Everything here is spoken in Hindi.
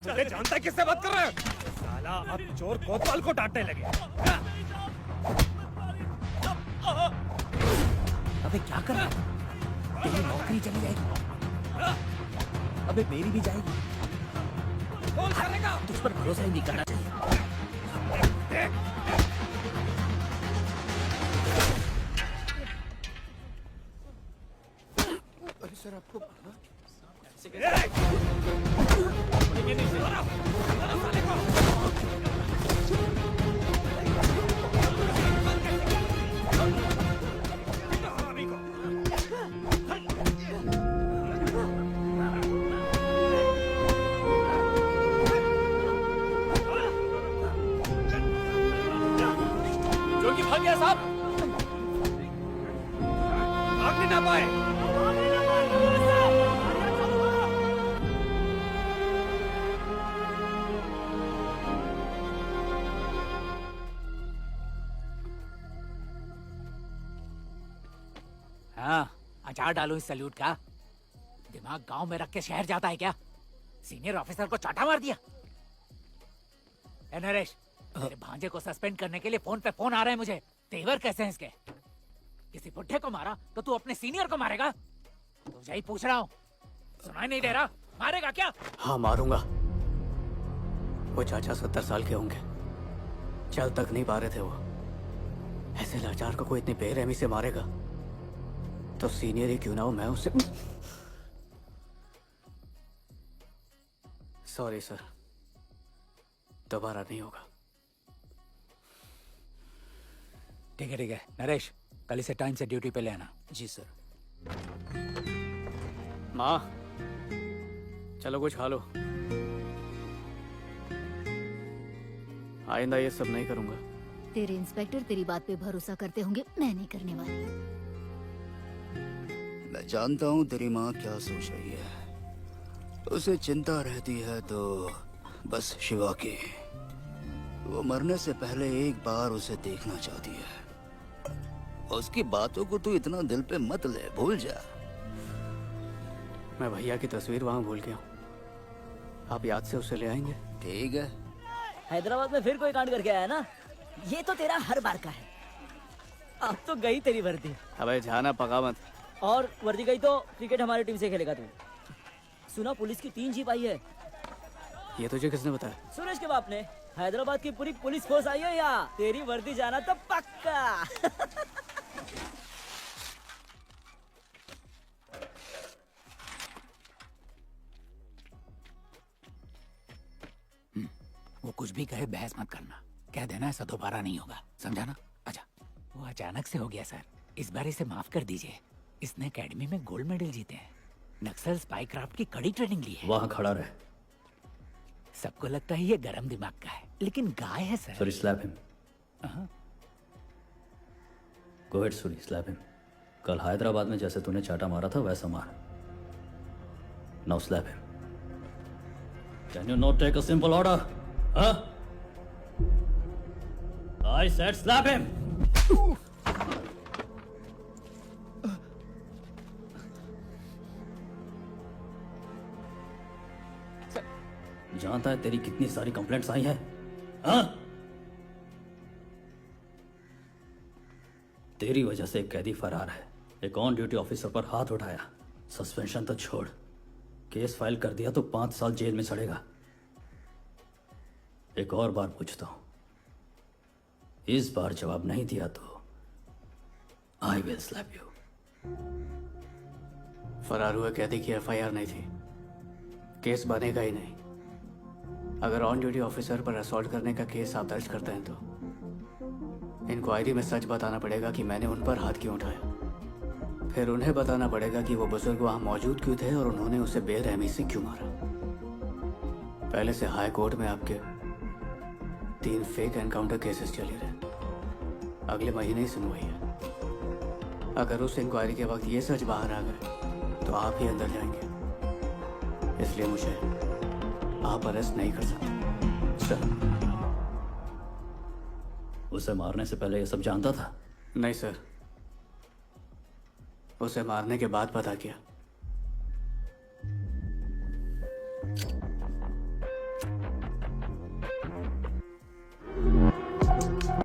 तुझे जानता है किससे बात कर रहा है? साला अब चोर कोतवाल को डांटने लगे। अबे क्या कर रहा है? तेरी नौकरी चली जाएगी। अबे मेरी भी जाएगी। कौन करेगा? तुझ पर भरोसा ही नहीं करना चाहिए। अरे सर आपको जोगी भाग गया साहब। भाग नहीं ना पाए। हाँ, अचार डालू इस सल्यूट का। दिमाग गांव में रख के शहर जाता है क्या? सीनियर ऑफिसर को चाटा मार दिया। ए नरेश, तेरे भांजे को सस्पेंड करने के लिए फोन पे फोन आ रहा है मुझे। तेवर कैसे हैं इसके? किसी बुढ़े को मारा तो तू अपने सीनियर को मारेगा? तुझे ही पूछ रहा हूँ। सुनाई नहीं दे रहा? मारेगा क्या? हाँ मारूंगा। वो चाचा 70 साल के होंगे, चल तक नहीं पा रहे थे वो। ऐसे लाचार को कोई इतनी बेरहमी से मारेगा तो सीनियर ही क्यों ना हो, मैं उसे। सॉरी सर, दोबारा नहीं होगा। ठीक है नरेश, कल से टाइम से ड्यूटी पे ले आना। जी सर। माँ चलो कुछ खा लो। आइंदा ये सब नहीं करूंगा। तेरे इंस्पेक्टर तेरी बात पे भरोसा करते होंगे, मैं नहीं करने वाली। मैं जानता हूँ तेरी माँ क्या सोच रही है। उसे चिंता रहती है तो बस शिवा की। वो मरने से पहले एक बार उसे देखना चाहती है। उसकी बातों को तू इतना दिल पे मत ले, भूल जा। मैं भैया की तस्वीर वहाँ भूल गया हूँ, आप याद से उसे ले आएंगे? ठीक है। हैदराबाद में फिर कोई कांड करके आया ना? ये तो तेरा हर बार का है। अब तो गई तेरी वर्दी। अबे जाना पका मत। और वर्दी गई तो क्रिकेट हमारी टीम से खेलेगा तू। सुना पुलिस की 3 जीप आई है। ये तुझे किसने बताया? सुरेश के बाप ने। हैदराबाद की पूरी पुलिस फोर्स आई है यहाँ। तेरी वर्दी जाना तो पक्का। वो कुछ भी कहे बहस मत करना। कह देना ऐसा दोबारा नहीं होगा, समझा ना? अच्छा, वो अचानक से हो गया सर, इस बार इसे माफ कर दीजिए। इसने एकेडमी में गोल्ड मेडल जीते हैं, नक्सल स्पाई क्राफ्ट की कड़ी ट्रेनिंग ली है। वहाँ खड़ा रहे। सबको लगता है ये गरम दिमाग का है, लेकिन गाय है sir. Sorry, slap him. Go ahead, Suri, slap him. कल हैदराबाद में जैसे तूने चाटा मारा था वैसा मार। Now slap him. Can you not take a simple order? Huh? I said slap him. जानता है तेरी कितनी सारी कंप्लेंट्स आई हैं? हाँ? तेरी वजह से एक कैदी फरार है। एक ऑन ड्यूटी ऑफिसर पर हाथ उठाया, सस्पेंशन तो छोड़, केस फाइल कर दिया तो 5 साल जेल में सड़ेगा। एक और बार पूछता हूं, इस बार जवाब नहीं दिया तो आई विल स्लैप यू। फरार हुए कैदी की एफआईआर नहीं थी, केस बनेगा ही नहीं। अगर ऑन ड्यूटी ऑफिसर पर असॉल्ट करने का केस आप दर्ज करते हैं तो इंक्वायरी में सच बताना पड़ेगा कि मैंने उन पर हाथ क्यों उठाया। फिर उन्हें बताना पड़ेगा कि वो बुजुर्ग वहां मौजूद क्यों थे और उन्होंने उसे बेरहमी से क्यों मारा। पहले से हाई कोर्ट में आपके 3 फेक एनकाउंटर केसेस चले रहे, अगले महीने ही सुनवाई है। अगर उस इंक्वायरी के वक्त ये सच बाहर आ गए तो आप ही अंदर जाएंगे, इसलिए मुझे आप अरेस्ट नहीं कर सकते। सर, उसे मारने से पहले ये सब जानता था? नहीं सर, उसे मारने के बाद पता किया।